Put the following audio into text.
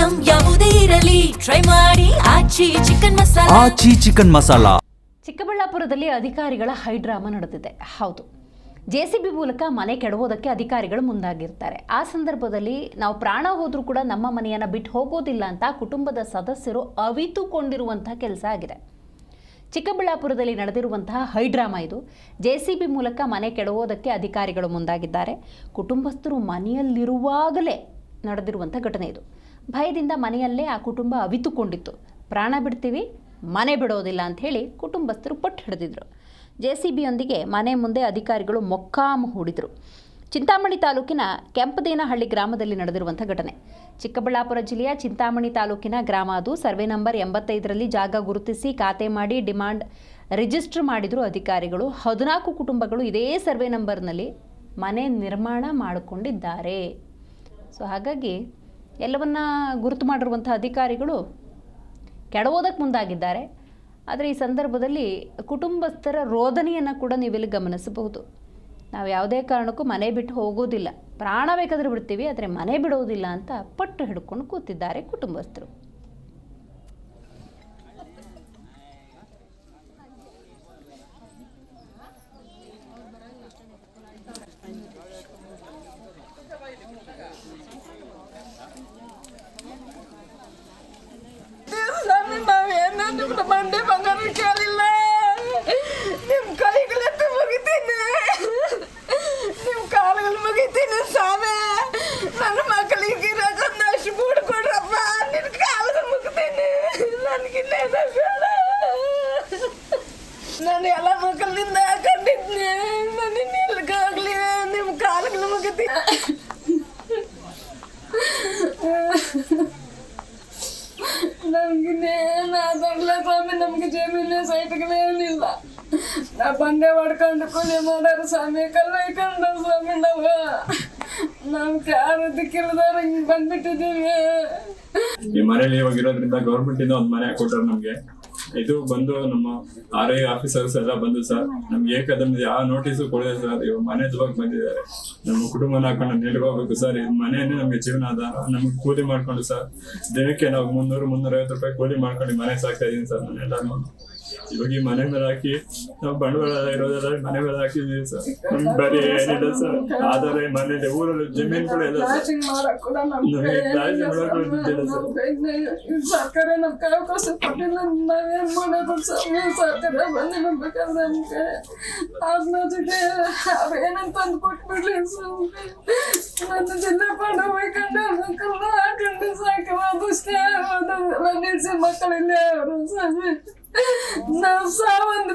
Item ಯಾವುದೇ ಇರಲಿ try ಮಾಡಿ ಆಚಿ ಚಿಕನ್ ಮಸಾಲಾ. ಚಿಕ್ಕಬಳ್ಳಾಪುರದಲ್ಲಿ ಅಧಿಕಾರಿಗಳ ಹೈಡ್ರಾಮಾ ನಡೆದಿದೆ. ಹೌದು, JCB ಮೂಲಕ ಮನೆ ಕೆಡವೋದಕ್ಕೆ ಅಧಿಕಾರಿಗಳು ಮುಂದಾಗಿರ್ತಾರೆ. ಆ ಸಂದರ್ಭದಲ್ಲಿ ನಾವು ಪ್ರಾಣ ಹೋದರೂ ಕೂಡ ನಮ್ಮ ಮನೆಯನ್ನು ಬಿಟ್ಟು ಹೋಗೋದಿಲ್ಲ ಅಂತ ಕುಟುಂಬದ ಸದಸ್ಯರು ಅವಿತುಕೊಂಡಿರುವಂತಹ ಕೆಲಸ ಆಗಿದೆ. ಚಿಕ್ಕಬಳ್ಳಾಪುರದಲ್ಲಿ ನಡೆದಿರುವಂತಹ ಹೈಡ್ರಾಮಾ ಇದು. JCB ಮೂಲಕ ಮನೆ ಕೆಡವೋದಕ್ಕೆ ಅಧಿಕಾರಿಗಳು ಮುಂದಾಗಿದ್ದಾರೆ. ಕುಟುಂಬಸ್ಥರು ಮನೆಯಲ್ಲಿರುವಾಗಲೇ ನಡೆದಿರುವಂಥ ಘಟನೆ ಇದು. ಭಯದಿಂದ ಮನೆಯಲ್ಲೇ ಆ ಕುಟುಂಬ ಅವಿತುಕೊಂಡಿತ್ತು. ಪ್ರಾಣ ಬಿಡ್ತೀವಿ, ಮನೆ ಬಿಡೋದಿಲ್ಲ ಅಂಥೇಳಿ ಕುಟುಂಬಸ್ಥರು ಪಟ್ಟು ಹಿಡಿದಿದ್ರು. JCBಯೊಂದಿಗೆ ಮನೆ ಮುಂದೆ ಅಧಿಕಾರಿಗಳು ಮೊಕ್ಕಾಮು ಹೂಡಿದರು. ಚಿಂತಾಮಣಿ ತಾಲೂಕಿನ ಕೆಂಪದೇನಹಳ್ಳಿ ಗ್ರಾಮದಲ್ಲಿ ನಡೆದಿರುವಂಥ ಘಟನೆ. ಚಿಕ್ಕಬಳ್ಳಾಪುರ ಜಿಲ್ಲೆಯ ಚಿಂತಾಮಣಿ ತಾಲೂಕಿನ ಗ್ರಾಮ ಅದು. ಸರ್ವೆ ನಂಬರ್ 85ರಲ್ಲಿ ಜಾಗ ಗುರುತಿಸಿ ಖಾತೆ ಮಾಡಿ ಡಿಮಾಂಡ್ ರಿಜಿಸ್ಟರ್ ಮಾಡಿದರು ಅಧಿಕಾರಿಗಳು. 14 ಕುಟುಂಬಗಳು ಇದೇ ಸರ್ವೆ ನಂಬರ್ನಲ್ಲಿ ಮನೆ ನಿರ್ಮಾಣ ಮಾಡಿಕೊಂಡಿದ್ದಾರೆ. ಸೊ ಹಾಗಾಗಿ ಎಲ್ಲವನ್ನ ಗುರುತು ಮಾಡಿರುವಂಥ ಅಧಿಕಾರಿಗಳು ಕೆಡವೋದಕ್ಕೆ ಮುಂದಾಗಿದ್ದಾರೆ. ಆದರೆ ಈ ಸಂದರ್ಭದಲ್ಲಿ ಕುಟುಂಬಸ್ಥರ ರೋದನೆಯನ್ನು ಕೂಡ ನೀವಿಲ್ಲಿ ಗಮನಿಸಬಹುದು. ನಾವು ಯಾವುದೇ ಕಾರಣಕ್ಕೂ ಮನೆ ಬಿಟ್ಟು ಹೋಗೋದಿಲ್ಲ, ಪ್ರಾಣ ಬೇಕಾದರೆ ಬಿಡ್ತೀವಿ, ಆದರೆ ಮನೆ ಬಿಡೋದಿಲ್ಲ ಅಂತ ಪಟ್ಟು ಹಿಡ್ಕೊಂಡು ಕೂತಿದ್ದಾರೆ ಕುಟುಂಬಸ್ಥರು. ಮಂಡೆ ಬಂಗಾರ ಕೇಳಿಲ್ಲ, ನಿಮ್ಮ ಕೈಗಳೆತ್ತು ಮುಗಿತೀನಿ, ನಿಮ್ಮ ಕಾಲುಗಳು ಮುಗಿತೀನಿ ಸ್ವಾಮಿ. ನನ್ನ ಮಕ್ಕಳಿಗೆ ಅಷ್ಟು ಬೂಡು ಕೊಡ್ರಪ್ಪ, ನಿನ್ನ ಕಾಲುಗಳು ಮುಗಿತೀನಿ. ನನಗಿಲ್ಲ ಬೇಡ, ನಾನು ಎಲ್ಲ ಮಕ್ಕಳಿಂದ ಕಂಡಿದ್ನಿ. ನಾನು ನಿಲ್ಗಾಗ್ಲಿ ನಿಮ್ಮ ಕಾಲುಗಳು ಮುಗಿತೀನಿ. ನಮ್ಗಿನ್ನೇನಾಗಲ್ಲ ಸ್ವಾಮಿ, ನಮ್ಗೆ ಜಮೀನು ಸೈಟ್ಗಳೇನಿಲ್ಲ. ನಾ ಬಂಡೆ ಹೊಡ್ಕೊಂಡು ಕೂಲಿ ಮಾಡೋರು ಸ್ವಾಮಿ, ಕಲ್ಲು ಸ್ವಾಮಿ. ನಾವು ಯಾರು ದಿಕ್ಕಿಲ್ಲದಾರ ಹಿಂಗೆ ಬಂದ್ಬಿಟ್ಟಿದ್ದೀವಿ. ಈ ಮನೇಲಿ ಇವಾಗ ಇರೋದ್ರಿಂದ ಗೌರ್ಮೆಂಟ್ ಇಂದ ಒಂದು ಮನೆ ಕೊಟ್ಟರು ನಮ್ಗೆ. ಇದು ಬಂದು ನಮ್ಮ RI ಆಫೀಸರ್ಸ್ ಎಲ್ಲ ಬಂದು ಸರ್ ನಮ್ಗೆ ಏಕದಮ್ ಯಾವ ನೋಟಿಸು ಕೊಡದೆ ಸರ್, ಇವಾಗ ಮನೆ ದುವಾಗ ಬಂದಿದ್ದಾರೆ. ನಮ್ಮ ಕುಟುಂಬನ ಹಾಕೊಂಡು ನಿಲ್ಕೋಬೇಕು ಸರ್. ಈ ಮನೆಯನ್ನೇ ನಮ್ಗೆ ಜೀವನ ಆಧಾರ. ನಮ್ಗೆ ಕೂಲಿ ಮಾಡ್ಕೊಂಡು ಸರ್ ದಿನಕ್ಕೆ ನಾವು 300-350 ರೂಪಾಯಿ ಕೂಲಿ ಮಾಡ್ಕೊಂಡು ಮನೆ ಸಾಕ್ತಾ ಇದೀನಿ ಸರ್. ನಾನು ಎಲ್ಲಾನು ಇವಾಗ ಈ ಮನೆ ಮೇಲೆ ಹಾಕಿ ನಾವು ಬಂಡವಾಳ ಇರೋದೆಲ್ಲ ಮನೆ ಮೇಲೆ ಹಾಕಿದೀವಿ ಸರ್. ನಮ್ಗೆ ಬರೀ ಏನಿಲ್ಲ ಸರ್, ಆದರೆ ಮನೇಲಿ ಊರಲ್ಲಿ ಜಮೀನುಗಳೆಲ್ಲ ಸರ್ಕಾರ ನಮ್ಗೆ ಅವಕಾಶ ಕೊಟ್ಟಿಲ್ಲ. ನಾವೇನ್ ಮಾಡೋದು ಸ್ವಾಮಿ? ಸರ್ಕಾರ ಬಂದು ನಮ್ಬೇಕಾದ್ರೆ ನಮ್ಗೆ ಆತ್ಮಹತ್ಯೆ ಅವೇನಂತ ತಂದು ಕೊಟ್ಬಿಡ್ಲಿ ಸ್ವಾಮಿ. ನನ್ನ ಜಿಲ್ಲೆ ಪಾಠ ಹೋಯ್ಕೊಂಡು ಮಕ್ಕಳನ್ನ ಹಾಕೊಂಡು ಸಾಕವಾದಷ್ಟೇ ನಿಲ್ಸಿ ಮಕ್ಕಳಿಲ್ಲೇ ಅವರು ಸ್ವಾಮಿ. ನಾವು ಸಾವೊಂದು